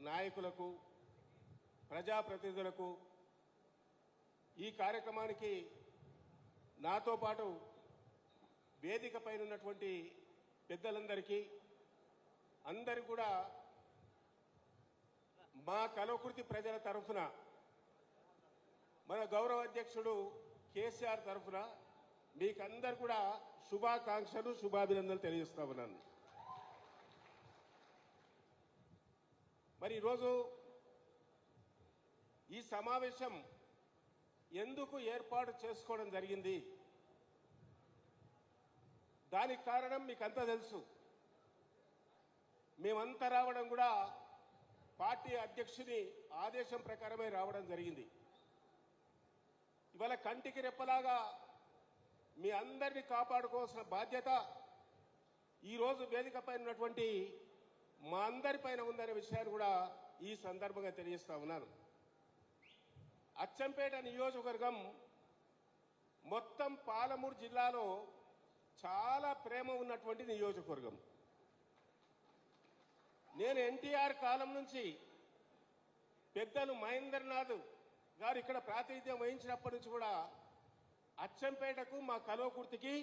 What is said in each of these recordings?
నాయకులకు ప్రజాప్రతినిధులకు ఈ కార్యక్రమానికి నాతో పాటు వేదిక పైన ఉన్నటువంటి పెద్దలందరికీ అందరూ కూడా మా కల్వకుర్తి ప్రజల తరఫున మన గౌరవ అధ్యక్షుడు కేసీఆర్ తరఫున మీకందరూ కూడా శుభాకాంక్షలు శుభాభినందనలు తెలియజేస్తా ఉన్నాను. మరి ఈరోజు ఈ సమావేశం ఎందుకు ఏర్పాటు చేసుకోవడం జరిగింది, దానికి కారణం మీకంతా తెలుసు. మేమంతా రావడం కూడా పార్టీ అధ్యక్షుని ఆదేశం ప్రకారమే రావడం జరిగింది. ఇవాళ కంటికి రెప్పలాగా మీ అందరినీ కాపాడుకోవాల్సిన బాధ్యత ఈరోజు వేదికపై ఉన్నటువంటి మా అందరిపైన ఉందనే విషయాన్ని కూడా ఈ సందర్భంగా తెలియజేస్తా ఉన్నాను. అచ్చంపేట నియోజకవర్గం మొత్తం పాలమూరు జిల్లాలో చాలా ప్రేమ ఉన్నటువంటి నియోజకవర్గం. నేను ఎన్టీఆర్ కాలం నుంచి పెద్దలు మహేంద్రనాథ్ గారు ఇక్కడ ప్రాతినిధ్యం వహించినప్పటి నుంచి కూడా అచ్చంపేటకు మా కల్వకుర్తికి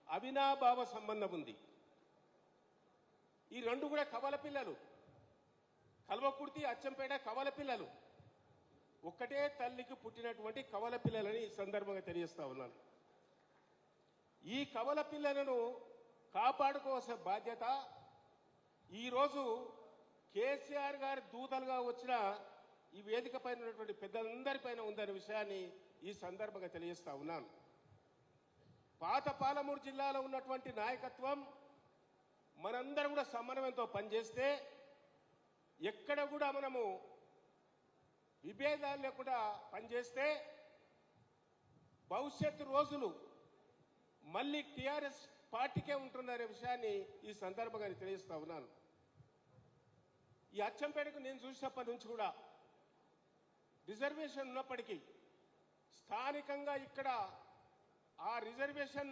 అవినాభావ సంబంధం ఉంది. ఈ రెండు కూడా కవల పిల్లలు, కల్వకుర్తి అచ్చంపేట కవల పిల్లలు, ఒక్కటే తల్లికి పుట్టినటువంటి కవల పిల్లలని ఈ సందర్భంగా తెలియజేస్తా ఉన్నాను. ఈ కవల పిల్లలను కాపాడుకోవాల్సిన బాధ్యత ఈరోజు కేసీఆర్ గారి దూతలుగా వచ్చిన ఈ వేదిక పైన ఉన్నటువంటి పెద్దలందరిపైన ఉందనే విషయాన్ని ఈ సందర్భంగా తెలియజేస్తా ఉన్నాను. పాత పాలమూరు జిల్లాలో ఉన్నటువంటి నాయకత్వం మనందరం కూడా సమన్వయంతో పనిచేస్తే ఎక్కడ కూడా మనము విభేదాలు లేకుండా పనిచేస్తే భవిష్యత్తు రోజులు మళ్ళీ టీఆర్ఎస్ పార్టీకే ఉంటుందనే విషయాన్ని ఈ సందర్భంగా తెలియజేస్తా ఉన్నాను. ఈ అచ్చంపేటకు నేను చూసినప్పటి నుంచి కూడా రిజర్వేషన్ ఉన్నప్పటికీ స్థానికంగా ఇక్కడ ఆ రిజర్వేషన్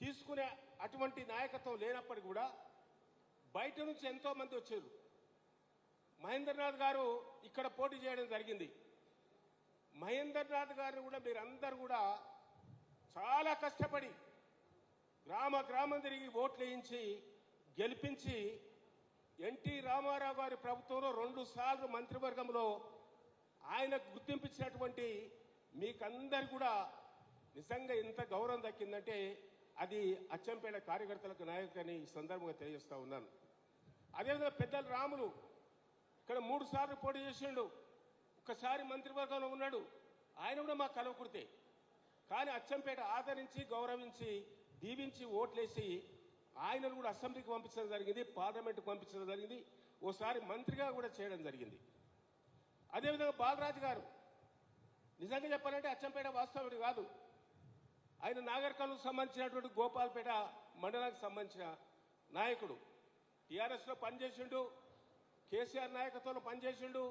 తీసుకునే అటువంటి నాయకత్వం లేనప్పటికీ కూడా బయట నుంచి ఎంతో మంది వచ్చారు. మహేంద్రనాథ్ గారు ఇక్కడ పోటీ చేయడం జరిగింది. మహేంద్రనాథ్ గారిని కూడా మీరందరూ కూడా చాలా కష్టపడి గ్రామ గ్రామం తిరిగి ఓట్లు వేయించి గెలిపించి ఎన్టీ రామారావు గారి ప్రభుత్వంలో 2 సార్లు మంత్రివర్గంలో ఆయన గుర్తింపించినటువంటి మీకందరు కూడా నిజంగా ఎంత గౌరవం దక్కిందంటే అది అచ్చంపేట కార్యకర్తలకు నాయకులని ఈ సందర్భంగా తెలియజేస్తా ఉన్నాను. అదేవిధంగా పెద్దల రాములు ఇక్కడ 3 సార్లు పోటీ చేసిండు, ఒకసారి మంత్రివర్గంలో ఉన్నాడు. ఆయన కూడా మా కల్వకుర్తే. కానీ అచ్చంపేట ఆదరించి గౌరవించి దీవించి ఓట్లేసి ఆయనను కూడా అసెంబ్లీకి పంపించడం జరిగింది, పార్లమెంటుకు పంపించడం జరిగింది, ఓసారి మంత్రిగా కూడా చేయడం జరిగింది. అదేవిధంగా బాలరాజు గారు నిజంగా చెప్పాలంటే అచ్చంపేట వాస్తవుడు కాదు. ఆయన నాగర్కర్నూలుకు సంబంధించినటువంటి గోపాల్పేట మండలానికి సంబంధించిన నాయకుడు. టీఆర్ఎస్లో పనిచేసిండు, కేసీఆర్ నాయకత్వంలో పనిచేసిండు.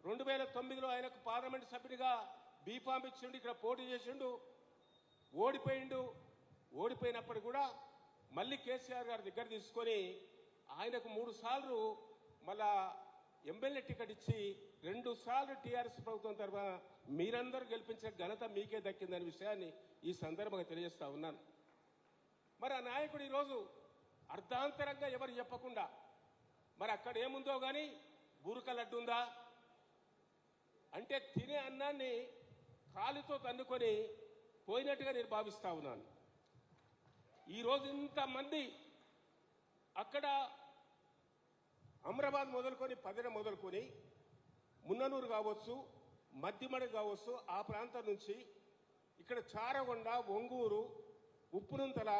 2009లో ఆయనకు పార్లమెంటు సభ్యుడిగా బీఫామ్ ఇచ్చిండు, ఇక్కడ పోటీ చేసిండు, ఓడిపోయిండు. ఓడిపోయినప్పటికీ కూడా మళ్ళీ కేసీఆర్ గారి దగ్గర తీసుకొని ఆయనకు 3 సార్లు మళ్ళా ఎమ్మెల్యే టికెట్ ఇచ్చి 2 సార్లు టీఆర్ఎస్ ప్రభుత్వం తరఫున మీరందరూ గెలిపించిన ఘనత మీకే దక్కిందనే విషయాన్ని ఈ సందర్భంగా తెలియజేస్తా ఉన్నాను. మరి ఆ నాయకుడు ఈరోజు అర్ధాంతరంగా ఎవరు చెప్పకుండా మరి అక్కడ ఏముందో కానీ బూరక లడ్డు ఉందా అంటే తినే అన్నాన్ని కాలుతో తన్నుకొని పోయినట్టుగా నేను భావిస్తా ఉన్నాను. ఈరోజు ఇంతమంది అక్కడ అమరాబాద్ మొదలుకొని పదిన మొదలుకొని మున్ననూరు కావచ్చు, మద్దిమడ కావచ్చు, ఆ ప్రాంతం నుంచి ఇక్కడ చారగొండ, ఒంగూరు, ఉప్పునుంతల,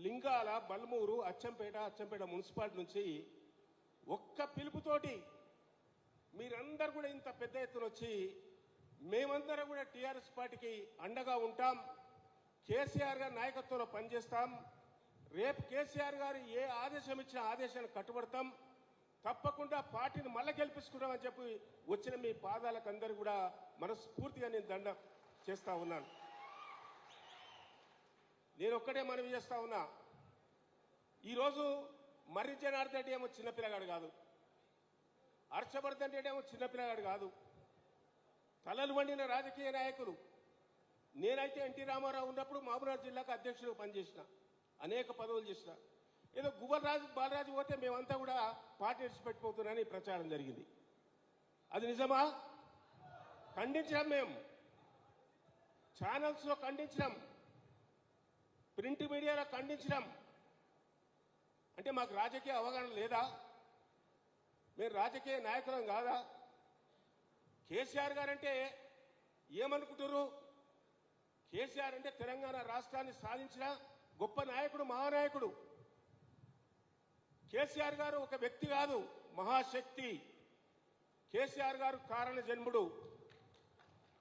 లింగాల, బల్మూరు, అచ్చంపేట మున్సిపాలిటీ నుంచి ఒక్క పిలుపుతోటి మీరందరూ కూడా ఇంత పెద్ద ఎత్తున వచ్చి మేమందరం కూడా టీఆర్ఎస్ పార్టీకి అండగా ఉంటాం, కేసీఆర్ గారి నాయకత్వంలో పనిచేస్తాం, రేపు కేసీఆర్ గారు ఏ ఆదేశం ఇచ్చినా ఆదేశాన్ని కట్టుబడతాం, తప్పకుండా పార్టీని మళ్ళీ గెలిపించుకుంటామని చెప్పి వచ్చిన మీ పాదాలకు అందరూ కూడా మనస్ఫూర్తిగా నేను దండ చేస్తా ఉన్నాను. నేను ఒక్కడే మనవి చేస్తా ఉన్నా, ఈరోజు మర్రి జనార్దన్ రెడ్డి ఏమో చిన్నపిల్లగాడు కాదు, హర్షవర్ధన్ రెడ్డి ఏమో చిన్నపిల్లగాడు కాదు, తలలు వండిన రాజకీయ నాయకులు. నేనైతే ఎన్టీ రామారావు ఉన్నప్పుడు మహబూబ్నగర్ జిల్లాకు అధ్యక్షుడు పనిచేసిన, అనేక పదవులు చేసిన. ఏదో గువ్వరాజు బాలరాజు పోతే మేమంతా కూడా పార్టీ విడిచిపెట్టిపోతున్నారని ప్రచారం జరిగింది. అది నిజమా? ఖండించాం, మేము ఛానల్స్లో ఖండించినాం, ప్రింట్ మీడియాలో ఖండించినాం. అంటే మాకు రాజకీయ అవగాహన లేదా? మేము రాజకీయ నాయకులం కాదా? కేసీఆర్ గారంటే ఏమనుకుంటారు? కేసీఆర్ అంటే తెలంగాణ రాష్ట్రాన్ని సాధించిన గొప్ప నాయకుడు, మహానాయకుడు. కేసీఆర్ గారు ఒక వ్యక్తి కాదు, మహాశక్తి. కేసీఆర్ గారు కారణ జన్ముడు.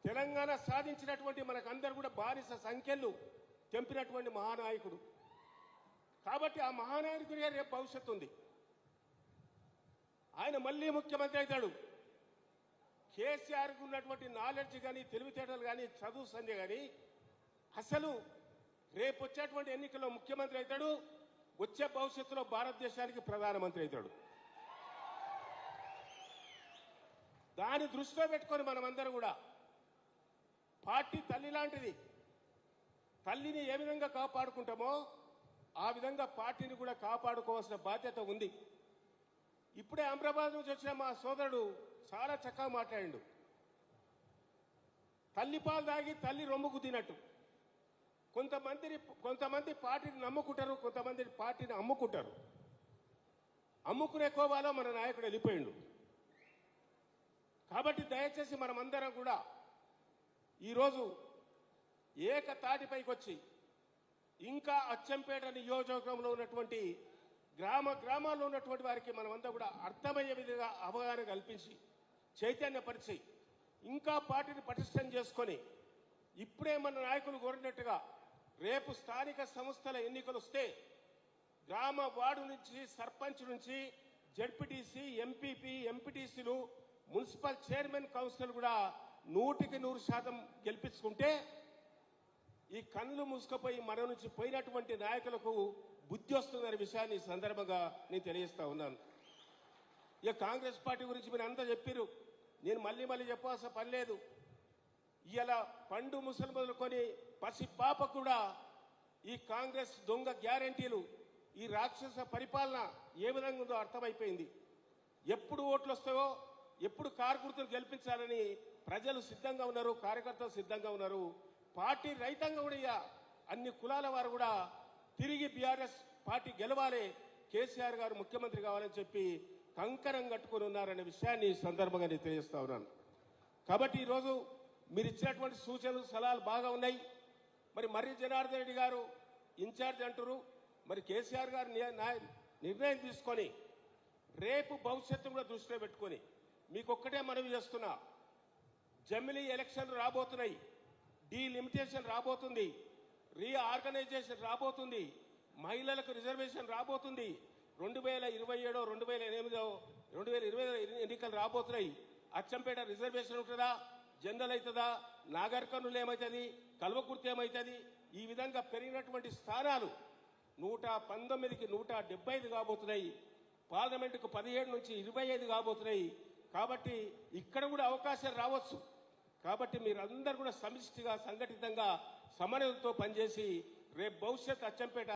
తెలంగాణ సాధించినటువంటి మనకందరూ కూడా బానిస సంఖ్యలు తెంపినటువంటి మహానాయకుడు. కాబట్టి ఆ మహానాయకుడిగా రేపు భవిష్యత్తు ఉంది. ఆయన మళ్ళీ ముఖ్యమంత్రి అవుతాడు. కేసీఆర్కు ఉన్నటువంటి నాలెడ్జ్ కానీ, తెలివితేటలు కానీ, చదువు సంధ్య కానీ అసలు రేపు వచ్చేటువంటి ఎన్నికల్లో ముఖ్యమంత్రి అవుతాడు. వచ్చే భవిష్యత్తులో భారతదేశానికి ప్రధానమంత్రి అవుతాడు. దాన్ని దృష్టిలో పెట్టుకొని మనమందరం కూడా, పార్టీ తల్లి లాంటిది, తల్లిని ఏ విధంగా కాపాడుకుంటామో ఆ విధంగా పార్టీని కూడా కాపాడుకోవాల్సిన బాధ్యత ఉంది. ఇప్పుడే అమరాబాద్ నుంచి వచ్చిన మా సోదరుడు చాలా చక్కగా మాట్లాడిండు. తల్లి పాలు దాగి తల్లి రొమ్ముకు తినట్టు. కొంతమంది పార్టీని నమ్ముకుంటారు, కొంతమంది పార్టీని అమ్ముకుంటారు. అమ్ముకునే కోవాలో మన నాయకుడు వెళ్ళిపోయిండు. కాబట్టి దయచేసి మనమందరం కూడా ఈరోజు ఏకతాటిపైకి వచ్చి ఇంకా అచ్చంపేట నియోజకవర్గంలో ఉన్నటువంటి గ్రామాల్లో ఉన్నటువంటి వారికి మనమంతా కూడా అర్థమయ్యే విధంగా అవగాహన కల్పించి చైతన్యపరిచి ఇంకా పార్టీని పటిష్టం చేసుకొని, ఇప్పుడే మన నాయకులు కోరినట్టుగా రేపు స్థానిక సంస్థల ఎన్నికలు వస్తే గ్రామ వార్డు నుంచి, సర్పంచ్ నుంచి, జడ్పీటీసీ, ఎంపీపీ, ఎంపీటీసీలు, మున్సిపల్ చైర్మన్, కౌన్సిలర్ కూడా 100% గెలిపించుకుంటే ఈ కన్నులు మూసుకుపోయి మన నుంచి పోయినటువంటి నాయకులకు బుద్ధి వస్తుందనే విషయాన్ని ఈ సందర్భంగా నేను తెలియజేస్తా ఉన్నాను. ఇక కాంగ్రెస్ పార్టీ గురించి మీరు అంతా చెప్పారు, నేను మళ్ళీ చెప్పాల్సిన పని లేదు. ఇలా పండు ముసలి మొదలుకొని పసి పాప కూడా ఈ కాంగ్రెస్ దొంగ గ్యారంటీలు, ఈ రాక్షస పరిపాలన ఏ విధంగా ఉందో అర్థమైపోయింది. ఎప్పుడు ఓట్లు వస్తాయో, ఎప్పుడు కారు గుర్తులు గెలిపించాలని ప్రజలు సిద్ధంగా ఉన్నారు, కార్యకర్తలు సిద్ధంగా ఉన్నారు. పార్టీ రైతాంగం కూడా, అన్ని కులాల వారు కూడా తిరిగి బీఆర్ఎస్ పార్టీ గెలవాలి, కేసీఆర్ గారు ముఖ్యమంత్రి కావాలని చెప్పి కంకణం కట్టుకొని ఉన్నారనే విషయాన్ని ఈ సందర్భంగా నేను తెలియజేస్తా ఉన్నాను. కాబట్టి ఈరోజు మీరు ఇచ్చినటువంటి సూచనలు, సలహాలు బాగా ఉన్నాయి. మరి మర్రి జనార్దన్ రెడ్డి గారు ఇన్ఛార్జ్ అంటారు. మరి కేసీఆర్ గారు నిర్ణయం తీసుకొని రేపు భవిష్యత్తు కూడా దృష్టిలో పెట్టుకొని మీకు ఒక్కటే మనవి చేస్తున్నా, జమిలీ ఎలక్షన్లు రాబోతున్నాయి, డీలిమిటేషన్ రాబోతుంది, రీఆర్గనైజేషన్ రాబోతుంది, మహిళలకు రిజర్వేషన్ రాబోతుంది, 2027, 2028, 2020 ఎన్నికలు రాబోతున్నాయి. అచ్చంపేట రిజర్వేషన్ ఉంటుందా, జనరల్ అవుతుందా, నాగర్ కర్నూలు ఏమవుతుంది, కల్వకుర్తి ఏమవుతుంది? ఈ విధంగా పెరిగినటువంటి స్థానాలు 119కి 175 కాబోతున్నాయి. పార్లమెంటుకు 17 నుంచి 25 కాబోతున్నాయి. కాబట్టి ఇక్కడ కూడా అవకాశాలు రావచ్చు. కాబట్టి మీరందరూ కూడా సమిష్టిగా, సంఘటితంగా, సమన్వయంతో పనిచేసి రేపు భవిష్యత్ అచ్చంపేట